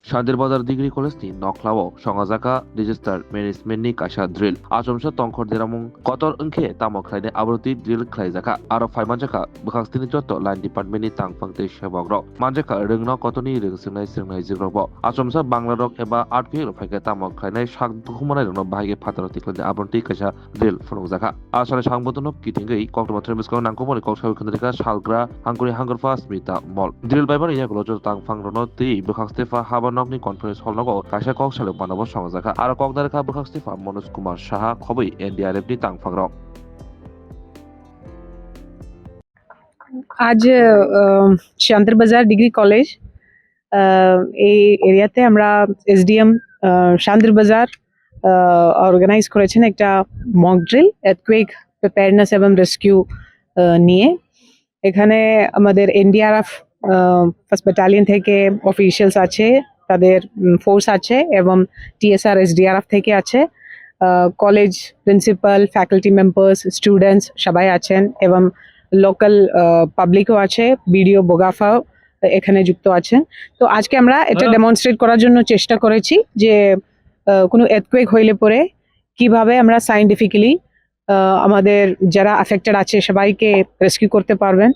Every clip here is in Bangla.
Shandir Degree College ni Noklao, Shongazaka, Register, Management Kasha Drill, Asomsa Tonkor Deramung, Kotor Unke, Tamoklade, Abroti, Drill Klaizaka, Aro Manjaka, Bukastini Joto, Line Department Tang Fangte Shabogro, Manjaka, Ringno Kotoni, Ringsunai Sinai Zigrobo, Asomsa Bangladok Eba Art Field of Hagata Moklane, Shak Humana, Bagi Patriotic, Abroti Kasha, Drill Fonozaka, Asana Shangbotono, Kitingi, Koktomatremisco, Nankomori, Koksha, Shalgra, Hungary Hunger Fast, Mita, Mall. Drill Bible Yakolojo Tang Fangrono, Bukastefa Haban Nokni Conference Hall Nogo, Kasha Kok Shalom Banabo Shongazaka, Ara Kokdaraka Bukastefa, Monus Kumar Shaha, Kobi, NDRF Tang Fangro. आज शांतिर बाजार डिग्री कॉलेज এই এরিয়াতে আমরা এসডিএম শান্তির বাজার অর্গানাইজ করেছেন একটা মক ড্রিল এর্থকুয়েক প্রিপেয়ারনেস এবং রেস্কিউ নিয়ে। এখানে আমাদের এনডিআরএফ ফার্স্ট ব্যাটালিয়ন থেকে অফিসিয়ালস আছে, তাদের ফোর্স আছে এবং টিএসআর এসডিআরএফ থেকে আছে, college principal, faculty members, students সবাই আছেন এবং লোকাল পাবলিকও আছে, বিডিও বোগাফাও এখানে যুক্ত আছেন। তো আজকে আমরা এটা ডেমনস্ট্রেট করার জন্য চেষ্টা করেছি যে কোনো এর্থকুয়েক হইলে পরে কিভাবে আমরা সায়েন্টিফিক্যালি আমাদের যারা অ্যাফেক্টেড আছে সবাইকে রেস্কিউ করতে পারবেন,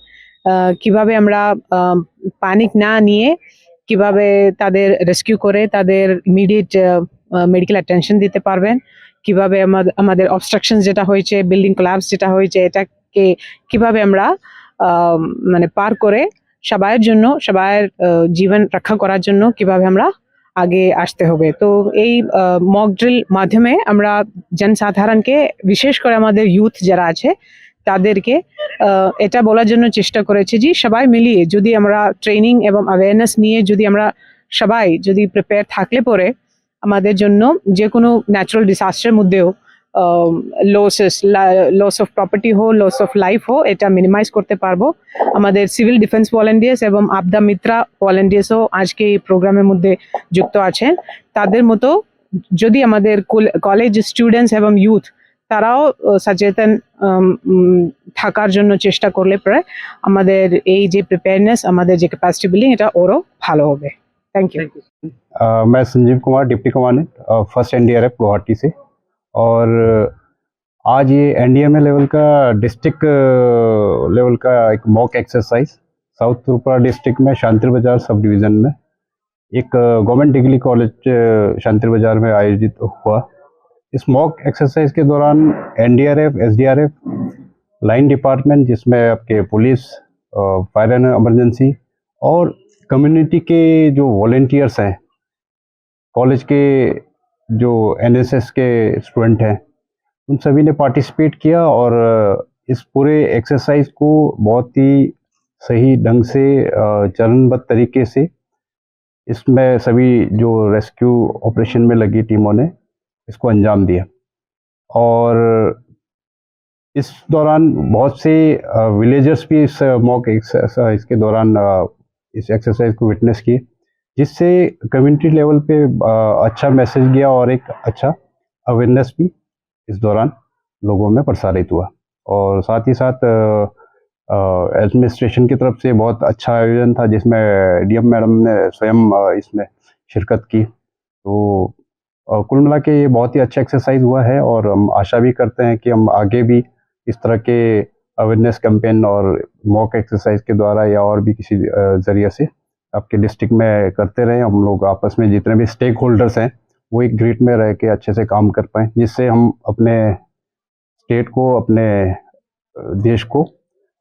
কিভাবে আমরা প্যানিক না নিয়ে কিভাবে তাদের রেস্কিউ করে তাদের ইমিডিয়েট মেডিকেল অ্যাটেনশন দিতে পারবেন, কিভাবে আমাদের অবস্ট্রাকশন যেটা হয়েছে, বিল্ডিং কোলাপস যেটা হয়েছে, এটাকে কিভাবে আমরা মানে পার করে সবাইয়ের জন্য, সবাইয়ের জীবন রক্ষা করার জন্য কিভাবে আমরা আগে আসতে হবে। তো এই মক ড্রিল মাধ্যমে আমরা জনসাধারণকে, বিশেষ করে আমাদের ইউথ যারা আছে তাদেরকে এটা বলার জন্য চেষ্টা করেছি যে সবাই মিলিয়ে যদি আমরা ট্রেনিং এবং অ্যাওয়ারনেস নিয়ে যদি আমরা সবাই যদি প্রিপেয়ার থাকলে পরে আমাদের জন্য যে কোনো ন্যাচারাল ডিসাস্টারের মধ্যেও লস অফ প্রপার্টি হো, লস অফ লাইফ হো, এটা মিনিমাইজ করতে পারবো। আমাদের সিভিল ডিফেন্স ভলেন্টিয়ার্স এবং আপদা মিত্রা ভলেন্টিয়ার্সও আজকে এই প্রোগ্রামের মধ্যে যুক্ত আছেন। তাদের মতো যদি আমাদের কলেজ স্টুডেন্টস এবং ইউথ তারাও সচেতন থাকার জন্য চেষ্টা করলে পরে আমাদের এই যে প্রিপেয়ারনেস, আমাদের যে ক্যাপাসিটি বিল্ডিং, এটা ওরও ভালো হবে। Thank you. मैं Sanjeev Kumar, deputy commandant first NDRF Guwahati से। और आज ये एनडीएमए लेवल का डिस्ट्रिक्ट लेवल का एक mock exercise south Tripura district में शांतिर बाजार सब डिवीज़न में एक गवर्नमेंट डिग्री कॉलेज शांतिर बाजार में आयोजित हुआ। इस मॉक एक्सरसाइज के दौरान एनडीआरएफ, एसडीआरएफ, लाइन डिपार्टमेंट जिसमें आपके पुलिस, फायर एंड इमरजेंसी और कम्युनिटी के जो वॉलेंटियर्स हैं, कॉलेज के जो एनएसएस के स्टूडेंट हैं, उन सभी ने पार्टिसिपेट किया और इस पूरे एक्सरसाइज को बहुत ही सही ढंग से चरणबद्ध तरीके से इसमें सभी जो रेस्क्यू ऑपरेशन में लगी टीमों ने इसको अंजाम दिया। और इस दौरान बहुत से विलेजर्स भी इस मॉक एक्सरसाइज के दौरान इस एक्सरसाइज को विटनेस किए, जिससे कम्युनिटी लेवल पे अच्छा मैसेज गया और एक अच्छा अवेयरनेस भी इस दौरान लोगों में प्रसारित हुआ। और साथ ही साथ एडमिनिस्ट्रेशन की तरफ से बहुत अच्छा आयोजन था जिसमें डीएम मैडम ने स्वयं इसमें शिरकत की। तो कुल मिला के ये बहुत ही अच्छा एक्सरसाइज हुआ है और हम आशा भी करते हैं कि हम आगे भी इस तरह के अवेयरनेस कैंपेन और मॉक एक्सरसाइज के द्वारा या और भी किसी ज़रिए से आपके डिस्ट्रिक्ट में करते रहें। हम लोग आपस में जितने भी स्टेक होल्डर्स हैं वो एक ग्रिड में रह के अच्छे से काम कर पाएँ, जिससे हम अपने स्टेट को, अपने देश को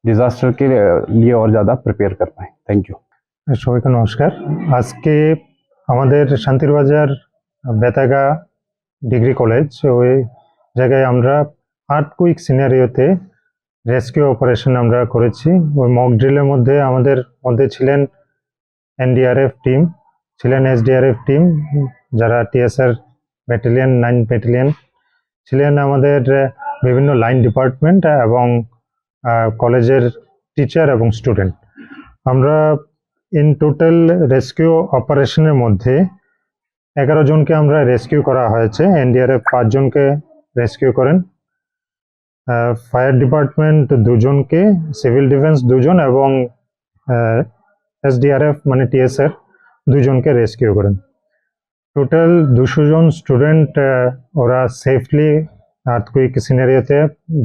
डिजास्टर के लिए और ज़्यादा प्रिपेयर कर पाएँ। Thank you. সবাইকে নমস্কার। আজকে আমাদের শান্তির বাজার বেতাগা ডিগ্রি কলেজ ওই জায়গায় আমরা আর্থকুইক সিনারিওতে রেস্কিউ অপারেশন আমরা করেছি। ওই মক ড্রিলের মধ্যে আমাদের মধ্যে ছিলেন এনডিআরএফ টিম, ছিলেন এসডিআরএফ টিম, যারা টিএসআর ব্যাটালিয়ন, 9 ব্যাটালিয়ন ছিলেন, আমাদের বিভিন্ন লাইন ডিপার্টমেন্ট এবং কলেজের টিচার এবং স্টুডেন্ট। আমরা ইন টোটাল রেস্কিউ অপারেশনের মধ্যে 11 জনকে আমরা রেস্কিউ করা হয়েছে। এনডিআরএফ 5 জনকে রেস্কিউ করেন, ফায়ার ডিপার্টমেন্ট 2 জনকে, সিভিল ডিফেন্স 2 জন এবং এসডিআরএফ মানে টিএসআর 2 জনকে রেস্কিউ করেন। টোটাল 200 জন স্টুডেন্ট ওরা সেফলি আর্থকুইক সিনারিওতে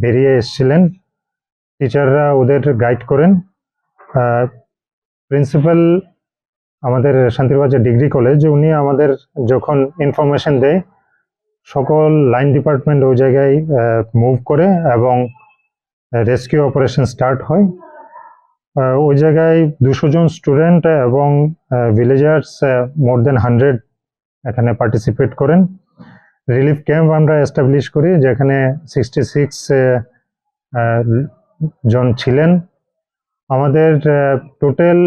বেরিয়ে এসেছিলেন। টিচাররা ওদের গাইড করেন। প্রিন্সিপাল আমাদের শান্তিরবাজার ডিগ্রি কলেজ, উনি আমাদের যখন ইনফরমেশন দেয় সকল লাইন ডিপার্টমেন্ট ওই জায়গায় মুভ করে এবং রেস্কিউ অপারেশন স্টার্ট হয়। ওই জায়গায় 200 জন স্টুডেন্ট এবং ভিলেজার্স মোর দেন 100 এখানে পার্টিসিপেট করেন। রিলিফ ক্যাম্প আমরা এস্টাবলিশ করি যেখানে 66 জন ছিলেন। আমাদের টোটাল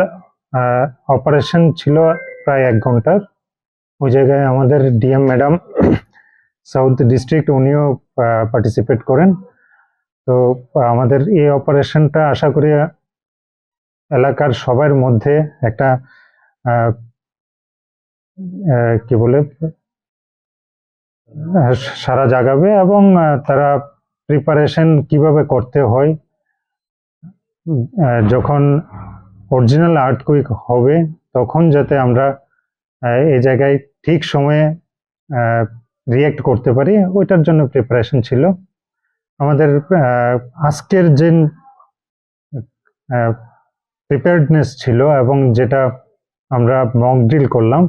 অপারেশন ছিল প্রায় 1 ঘন্টার। ওই জায়গায় আমাদের ডিএম ম্যাডাম সাউথ ডিস্ট্রিক্ট উনিও পার্টিসিপেট করেন। তো আমাদের এই অপারেশনটা আশা করি এলাকার সবার মধ্যে একটা কি বলে সারা জাগাবে এবং তারা প্রিপারেশন কিভাবে করতে হয়, যখন অরিজিনাল আর্থকুইক হবে তখন যাতে আমরা এই জায়গায় ঠিক সময়ে রিয়েক্ট করতে পারি, ওইটার জন্য প্রিপারেশন ছিল আমাদের। আজকের যে প্রিপেয়ার্ডনেস ছিল এবং যেটা আমরা মক ড্রিল করলাম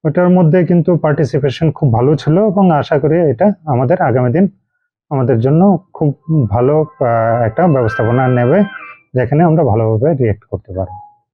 ওটার মধ্যে কিন্তু পার্টিসিপেশন খুব ভালো ছিল এবং আশা করি এটা আমাদের আগামী দিন আমাদের জন্য খুব ভালো একটা ব্যবস্থাপনা নেবে যেখানে আমরা ভালোভাবে রিয়েক্ট করতে পারবো।